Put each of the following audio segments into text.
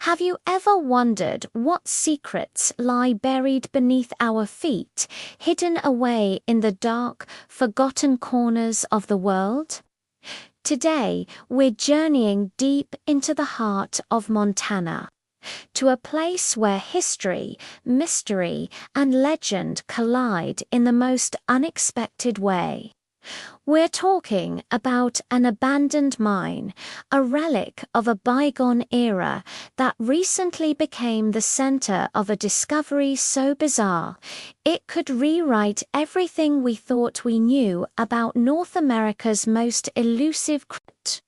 Have you ever wondered what secrets lie buried beneath our feet, hidden away in the dark, forgotten corners of the world? Today, we're journeying deep into the heart of Montana, to a place where history, mystery, and legend collide in the most unexpected way. We're talking about an abandoned mine, a relic of a bygone era that recently became the center of a discovery so bizarre, it could rewrite everything we thought we knew about North America's most elusive crypt.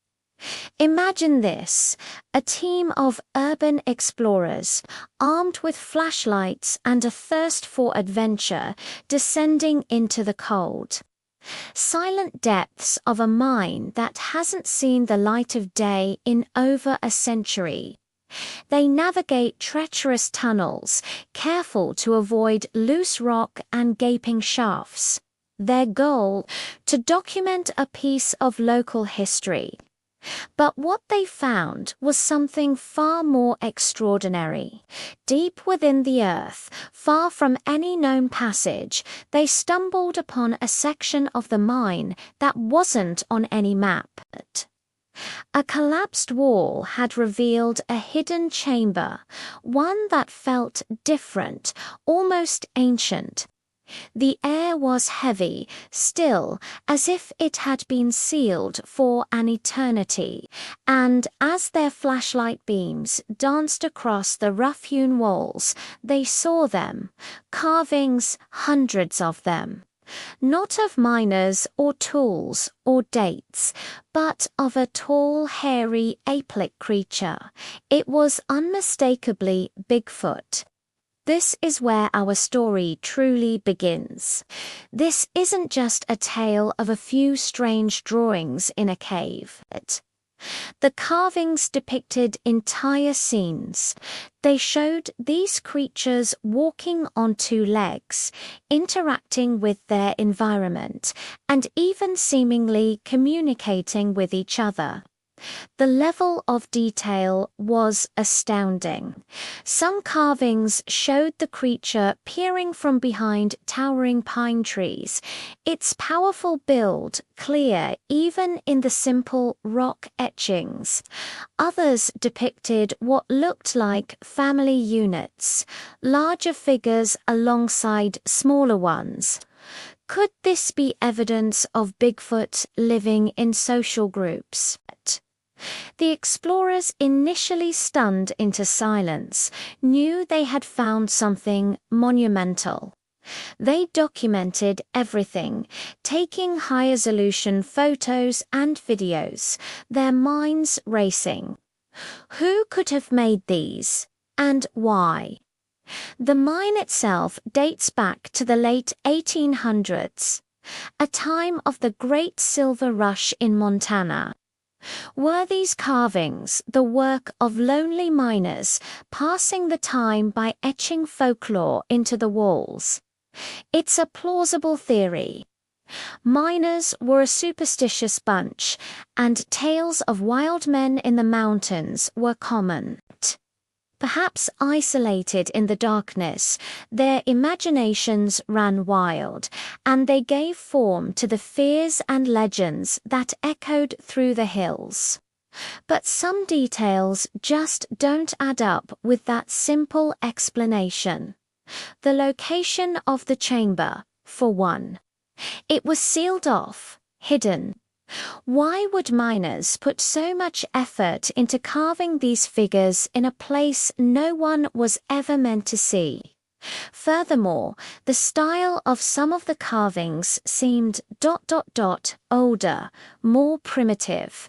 Imagine this: a team of urban explorers, armed with flashlights and a thirst for adventure, descending into the cold, silent depths of a mine that hasn't seen the light of day in over a century. They navigate treacherous tunnels, careful to avoid loose rock and gaping shafts. Their goal: to document a piece of local history. But what they found was something far more extraordinary. Deep within the earth, far from any known passage, they stumbled upon a section of the mine that wasn't on any map. A collapsed wall had revealed a hidden chamber, one that felt different, almost ancient. The air was heavy, still, as if it had been sealed for an eternity, and as their flashlight beams danced across the rough-hewn walls, they saw them, carvings, hundreds of them. Not of miners or tools or dates, but of a tall, hairy, ape-like creature. It was unmistakably Bigfoot. This is where our story truly begins. This isn't just a tale of a few strange drawings in a cave. The carvings depicted entire scenes. They showed these creatures walking on two legs, interacting with their environment, and even seemingly communicating with each other. The level of detail was astounding. Some carvings showed the creature peering from behind towering pine trees, its powerful build clear even in the simple rock etchings. Others depicted what looked like family units, larger figures alongside smaller ones. Could this be evidence of Bigfoot living in social groups? The explorers, initially stunned into silence, knew they had found something monumental. They documented everything, taking high-resolution photos and videos, their minds racing. Who could have made these, and why? The mine itself dates back to the late 1800s, a time of the Great Silver Rush in Montana. Were these carvings the work of lonely miners passing the time by etching folklore into the walls? It's a plausible theory. Miners were a superstitious bunch, and tales of wild men in the mountains were common. Perhaps isolated in the darkness, their imaginations ran wild, and they gave form to the fears and legends that echoed through the hills. But some details just don't add up with that simple explanation. The location of the chamber, for one. It was sealed off, hidden. Why would miners put so much effort into carving these figures in a place no one was ever meant to see? Furthermore, the style of some of the carvings seemed older, more primitive.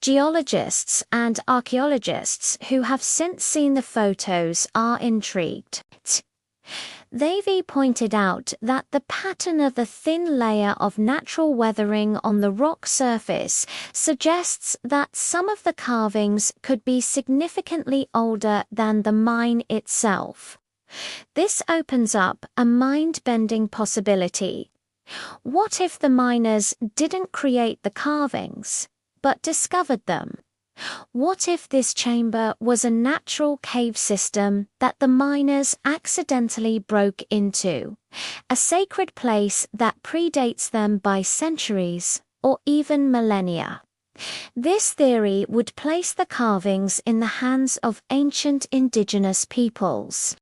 Geologists and archaeologists who have since seen the photos are intrigued. They've pointed out that the pattern of the thin layer of natural weathering on the rock surface suggests that some of the carvings could be significantly older than the mine itself. This opens up a mind-bending possibility. What if the miners didn't create the carvings, but discovered them? What if this chamber was a natural cave system that the miners accidentally broke into? A sacred place that predates them by centuries or even millennia. This theory would place the carvings in the hands of ancient indigenous peoples.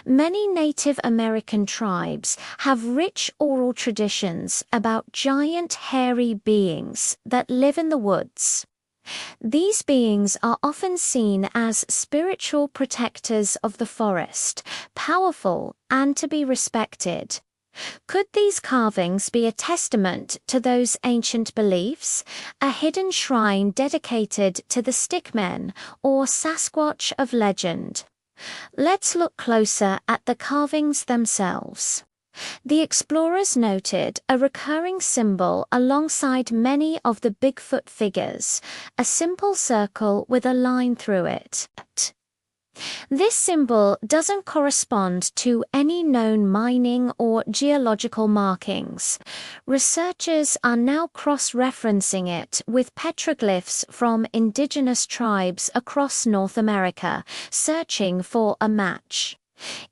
Many Native American tribes have rich oral traditions about giant hairy beings that live in the woods. These beings are often seen as spiritual protectors of the forest, powerful and to be respected. Could these carvings be a testament to those ancient beliefs, a hidden shrine dedicated to the stickmen or Sasquatch of legend? Let's look closer at the carvings themselves. The explorers noted a recurring symbol alongside many of the Bigfoot figures, a simple circle with a line through it. This symbol doesn't correspond to any known mining or geological markings. Researchers are now cross-referencing it with petroglyphs from indigenous tribes across North America, searching for a match.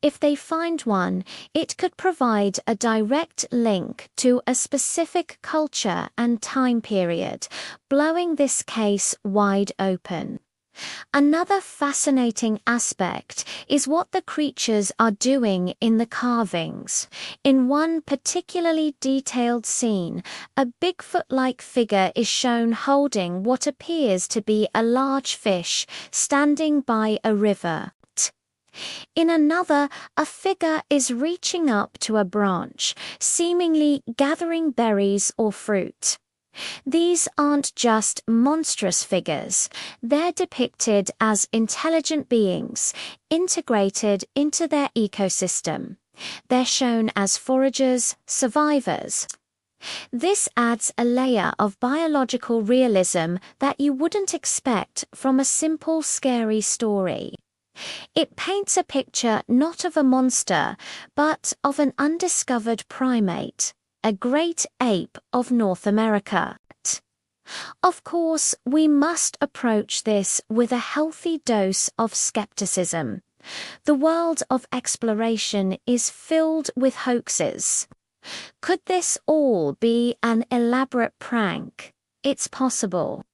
If they find one, it could provide a direct link to a specific culture and time period, blowing this case wide open. Another fascinating aspect is what the creatures are doing in the carvings. In one particularly detailed scene, a Bigfoot-like figure is shown holding what appears to be a large fish standing by a river. In another, a figure is reaching up to a branch, seemingly gathering berries or fruit. These aren't just monstrous figures, they're depicted as intelligent beings, integrated into their ecosystem. They're shown as foragers, survivors. This adds a layer of biological realism that you wouldn't expect from a simple scary story. It paints a picture not of a monster, but of an undiscovered primate, a great ape of North America. Of course, we must approach this with a healthy dose of skepticism. The world of exploration is filled with hoaxes. Could this all be an elaborate prank? It's possible.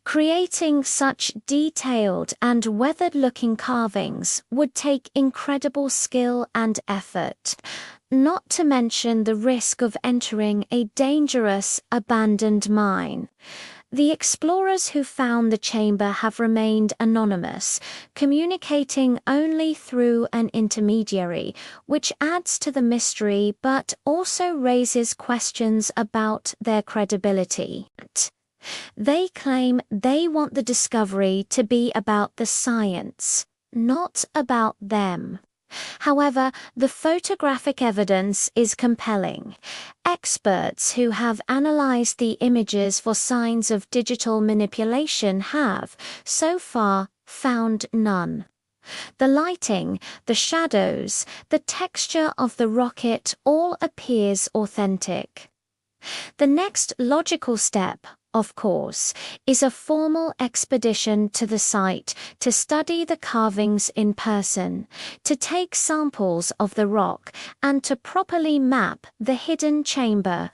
Creating such detailed and weathered-looking carvings would take incredible skill and effort, not to mention the risk of entering a dangerous, abandoned mine. The explorers who found the chamber have remained anonymous, communicating only through an intermediary, which adds to the mystery but also raises questions about their credibility. They claim they want the discovery to be about the science, not about them. However, the photographic evidence is compelling. Experts who have analyzed the images for signs of digital manipulation have, so far, found none. The lighting, the shadows, the texture of the rocket all appears authentic. The next logical step, of course, is a formal expedition to the site to study the carvings in person, to take samples of the rock, and to properly map the hidden chamber.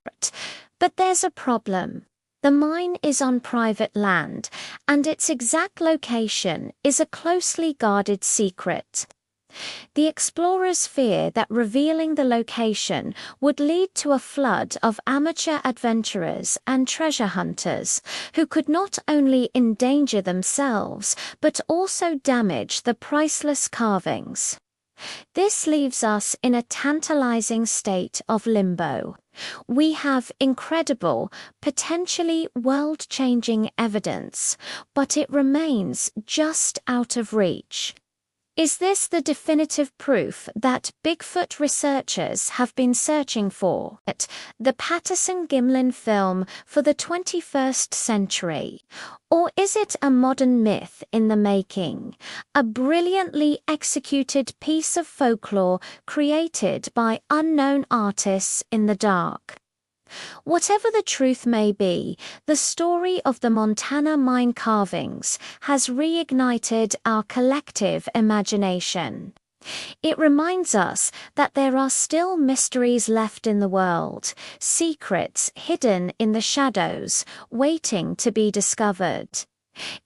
But there's a problem. The mine is on private land, and its exact location is a closely guarded secret. The explorers fear that revealing the location would lead to a flood of amateur adventurers and treasure hunters who could not only endanger themselves but also damage the priceless carvings. This leaves us in a tantalizing state of limbo. We have incredible, potentially world-changing evidence, but it remains just out of reach. Is this the definitive proof that Bigfoot researchers have been searching for? The Patterson-Gimlin film for the 21st century? Or is it a modern myth in the making, a brilliantly executed piece of folklore created by unknown artists in the dark? Whatever the truth may be, the story of the Montana mine carvings has reignited our collective imagination. It reminds us that there are still mysteries left in the world, secrets hidden in the shadows, waiting to be discovered.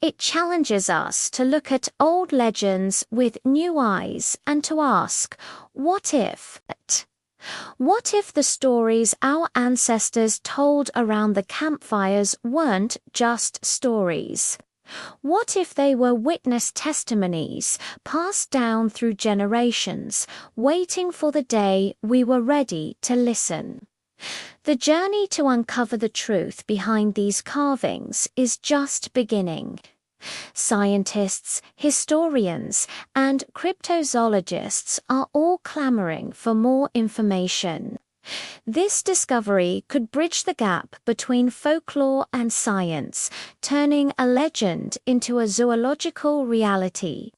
It challenges us to look at old legends with new eyes and to ask, what if? What if the stories our ancestors told around the campfires weren't just stories? What if they were witness testimonies passed down through generations, waiting for the day we were ready to listen? The journey to uncover the truth behind these carvings is just beginning. Scientists, historians, and cryptozoologists are all clamoring for more information. This discovery could bridge the gap between folklore and science, turning a legend into a zoological reality.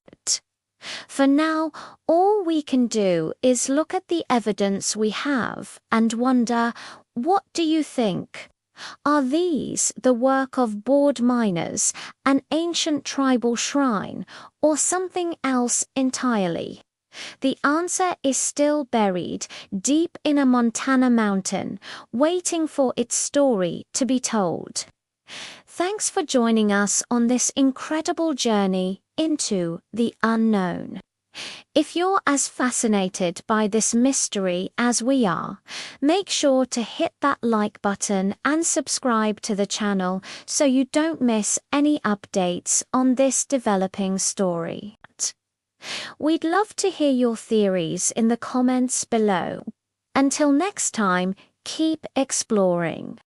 For now, all we can do is look at the evidence we have and wonder, what do you think? Are these the work of bored miners, an ancient tribal shrine, or something else entirely? The answer is still buried deep in a Montana mountain, waiting for its story to be told. Thanks for joining us on this incredible journey into the unknown. If you're as fascinated by this mystery as we are, make sure to hit that like button and subscribe to the channel so you don't miss any updates on this developing story. We'd love to hear your theories in the comments below. Until next time, keep exploring.